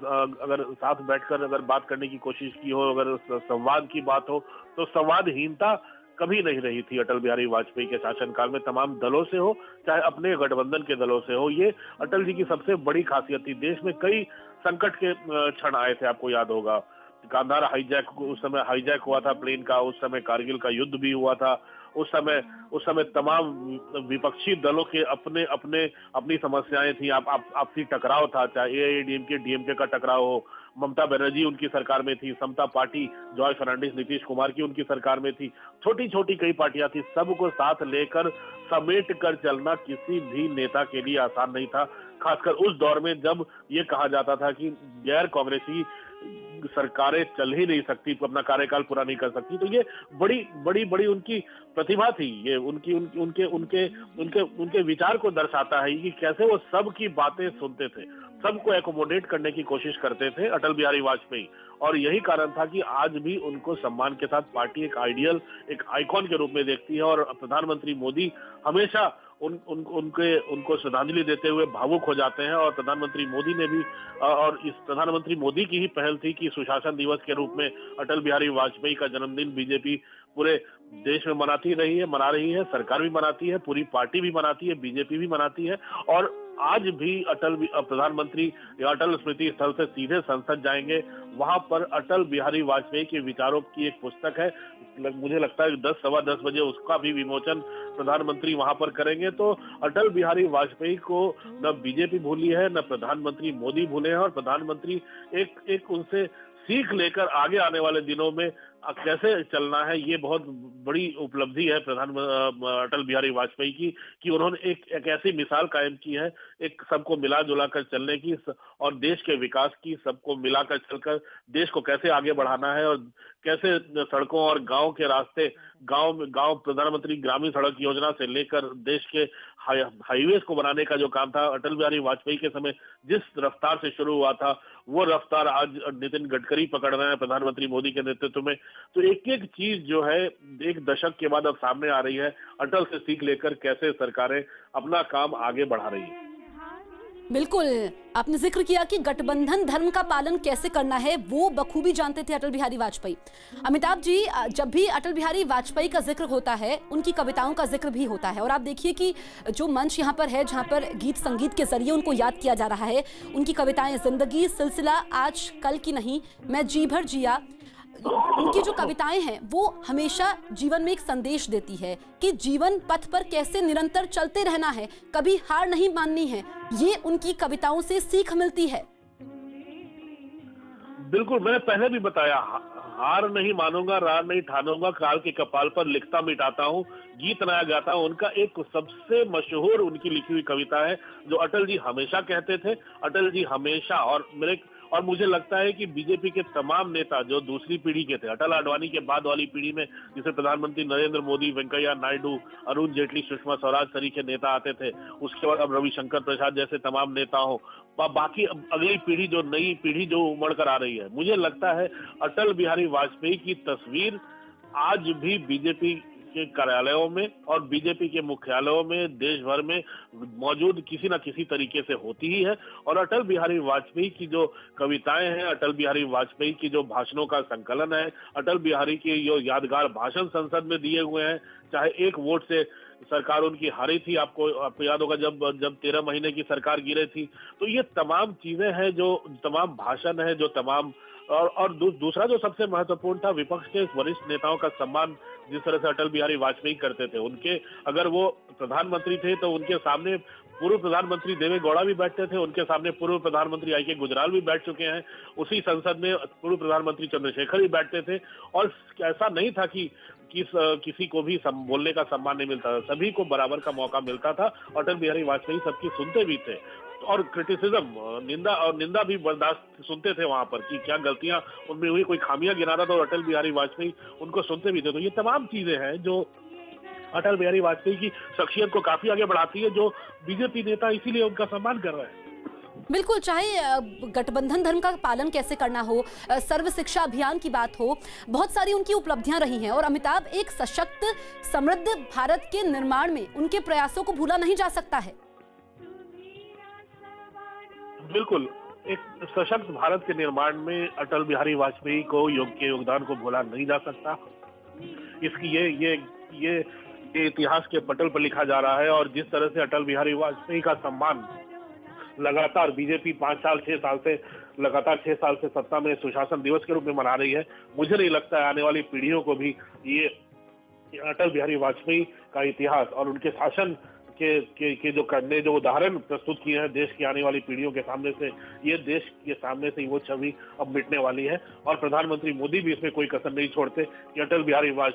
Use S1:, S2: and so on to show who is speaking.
S1: अगर साथ बैठकर अगर बात करने की कोशिश की हो, अगर संवाद की बात हो, तो संवादहीनता कभी नहीं रही थी अटल बिहारी वाजपेयी के शासनकाल में, तमाम दलों से हो, चाहे अपने गठबंधन के दलों से हो। ये अटल जी की सबसे बड़ी खासियत थी। देश में कई संकट के क्षण आए थे, आपको याद होगा। कांधार हाईजैक, उस समय हाईजैक हुआ था प्लेन का, उस समय कारगिल का युद्ध भी हुआ था। उस समय तमाम विपक्षी दलों के अपने अपने अपनी समस्याएं थी। आपसी टकराव था, चाहे एआईएडीएमके डीएमके का टकराव हो। ममता बनर्जी उनकी सरकार में थी, समता पार्टी जॉय फर्नांडिस नीतीश कुमार की उनकी सरकार में थी। छोटी छोटी कई पार्टियां थी, सबको साथ लेकर समेट कर चलना किसी भी नेता के लिए आसान नहीं था, खासकर उस दौर में जब ये कहा जाता था कि गैर कांग्रेसी सरकारें चल ही नहीं सकती, अपना कार्यकाल पूरा नहीं कर सकती। तो ये बड़ी बड़ी बड़ी उनकी प्रतिभा थी। ये उनकी उनके उनके उनके उनके विचार को दर्शाता है कि कैसे वो सबकी बातें सुनते थे, सबको एकोमोडेट करने की कोशिश करते थे अटल बिहारी वाजपेयी। और यही कारण था कि आज भी उनको सम्मान के साथ पार्टी एक आइडियल, एक आइकॉन के रूप में देखती है। और प्रधानमंत्री मोदी हमेशा उनको श्रद्धांजलि देते हुए भावुक हो जाते हैं। और प्रधानमंत्री मोदी ने भी और इस प्रधानमंत्री मोदी की ही पहल थी कि सुशासन दिवस के रूप में अटल बिहारी वाजपेयी का जन्मदिन बीजेपी पूरे देश में मनाती रही है, मना रही है। सरकार भी मनाती है, पूरी पार्टी भी मनाती है, बीजेपी भी मनाती है। और आज भी प्रधानमंत्री या अटल स्मृति स्थल से सीधे संसद जाएंगे, वहां पर अटल बिहारी वाजपेयी के विचारों की एक पुस्तक है, मुझे लगता है 10 सवा 10 बजे उसका भी विमोचन प्रधानमंत्री वहां पर करेंगे। तो अटल बिहारी वाजपेयी को न बीजेपी भूली है, न प्रधानमंत्री मोदी भूले हैं। और प्रधानमंत्री एक उनसे सीख लेकर आगे आने वाले दिनों में कैसे चलना है, ये बहुत बड़ी उपलब्धि है अटल बिहारी वाजपेयी की, कि उन्होंने एक ऐसी मिसाल कायम की है, एक सबको मिला जुला कर चलने की और देश के विकास की। सबको मिलाकर चलकर देश को कैसे आगे बढ़ाना है और कैसे सड़कों और गांव के रास्ते, गांव प्रधानमंत्री ग्रामीण सड़क योजना से लेकर देश के हाईवेज को बनाने का जो काम था अटल बिहारी वाजपेयी के समय जिस रफ्तार से शुरू हुआ था, वो रफ्तार आज नितिन गडकरी पकड़ रहे हैं प्रधानमंत्री मोदी के नेतृत्व में। तो एक एक चीज जो है एक दशक के बाद अब सामने आ रही है, अटल से सीख लेकर कैसे सरकारें अपना काम आगे बढ़ा रही है।
S2: बिल्कुल, आपने जिक्र किया कि गठबंधन धर्म का पालन कैसे करना है वो बखूबी जानते थे अटल बिहारी वाजपेयी। अमिताभ जी, जब भी अटल बिहारी वाजपेयी का जिक्र होता है, उनकी कविताओं का जिक्र भी होता है। और आप देखिए कि जो मंच यहाँ पर है, जहाँ पर गीत संगीत के जरिए उनको याद किया जा रहा है, उनकी कविताएं जिंदगी सिलसिला आज कल की नहीं, मैं जी भर जिया, उनकी जो कविताएं हैं वो हमेशा जीवन में एक संदेश देती है कि जीवन पथ पर कैसे निरंतर चलते रहना है, कभी हार नहीं माननी है। ये उनकी कविताओं से सीख मिलती है।
S1: बिल्कुल, मैंने पहले भी बताया, हार नहीं मानूंगा, रार नहीं ठानूंगा, काल के कपाल पर लिखता मिटाता हूँ, गीत नया गाता हूँ। उनका एक सबसे मशहूर उनकी लिखी हुई कविता है जो अटल जी हमेशा कहते थे। अटल जी हमेशा, और मुझे लगता है कि बीजेपी के तमाम नेता जो दूसरी पीढ़ी के थे, अटल आडवाणी के बाद वाली पीढ़ी में, जिसे प्रधानमंत्री नरेंद्र मोदी, वेंकैया नायडू, अरुण जेटली, सुषमा स्वराज तरीके नेता आते थे, उसके बाद अब रविशंकर प्रसाद जैसे तमाम नेता हो, बाकी अगली पीढ़ी जो नई पीढ़ी जो उमड़ कर आ रही है, मुझे लगता है अटल बिहारी वाजपेयी की तस्वीर आज भी बीजेपी के कार्यालयों में और बीजेपी के मुख्यालयों में देश भर में मौजूद किसी न किसी तरीके से होती ही है। और अटल बिहारी वाजपेयी की जो कविताएं हैं, अटल बिहारी वाजपेयी की जो भाषणों का संकलन है, अटल बिहारी के जो यादगार भाषण संसद में दिए हुए हैं, चाहे एक वोट से सरकार उनकी हारी थी, आपको याद होगा जब 13 महीने की सरकार गिरे थी। तो ये तमाम चीजें हैं, जो तमाम भाषण है, जो तमाम और दूसरा जो सबसे महत्वपूर्ण था, विपक्ष के वरिष्ठ नेताओं का सम्मान जिस तरह से अटल बिहारी वाजपेयी करते थे। उनके, अगर वो प्रधानमंत्री थे तो उनके सामने पूर्व प्रधानमंत्री देवे गौड़ा भी बैठते थे, उनके सामने पूर्व प्रधानमंत्री आई.के. गुजराल भी बैठ चुके हैं, उसी संसद में पूर्व प्रधानमंत्री चंद्रशेखर भी बैठते थे। और ऐसा नहीं था कि किसी को भी बोलने का सम्मान नहीं मिलता था, सभी को बराबर का मौका मिलता था। अटल बिहारी वाजपेयी सबकी सुनते भी थे और क्रिटिसिज्म, निंदा भी बर्दाश्त सुनते थे वहां पर, कि क्या गलतियां उनमें हुई, कोई खामियां गिना रहा था, और अटल बिहारी वाजपेयी उनको सुनते भी थे। तो ये तमाम चीजें हैं जो अटल बिहारी वाजपेयी की शख्सियत को काफी आगे बढ़ाती है, जो बीजेपी नेता इसीलिए उनका सम्मान कर रहे हैं।
S2: बिल्कुल, चाहे गठबंधन धर्म का पालन कैसे करना हो, सर्व शिक्षा अभियान की बात हो, बहुत सारी उनकी उपलब्धियां रही हैं। और अमिताभ, एक सशक्त समृद्ध भारत के निर्माण में उनके प्रयासों को भूला नहीं जा सकता है।
S1: बिल्कुल, एक सशक्त भारत के निर्माण में अटल बिहारी वाजपेयी को के योगदान को भूला नहीं जा सकता। इसकी ये इतिहास के पटल पर लिखा जा रहा है। और जिस तरह से अटल बिहारी वाजपेयी का सम्मान लगातार बीजेपी 5 साल 6 साल से लगातार 6 साल से सत्ता में सुशासन दिवस के रूप में मना रही है, मुझे नहीं लगता है आने वाली पीढ़ियों को भी ये अटल बिहारी वाजपेयी का इतिहास और उनके शासन के जो उदाहरण प्रस्तुत किए हैं देश की आने वाली पीढ़ियों के सामने से, ये देश के सामने से वो छवि अब मिटने वाली है। और प्रधानमंत्री मोदी भी इसमें कोई कसर नहीं छोड़ते कि अटल बिहारी वाजपेयी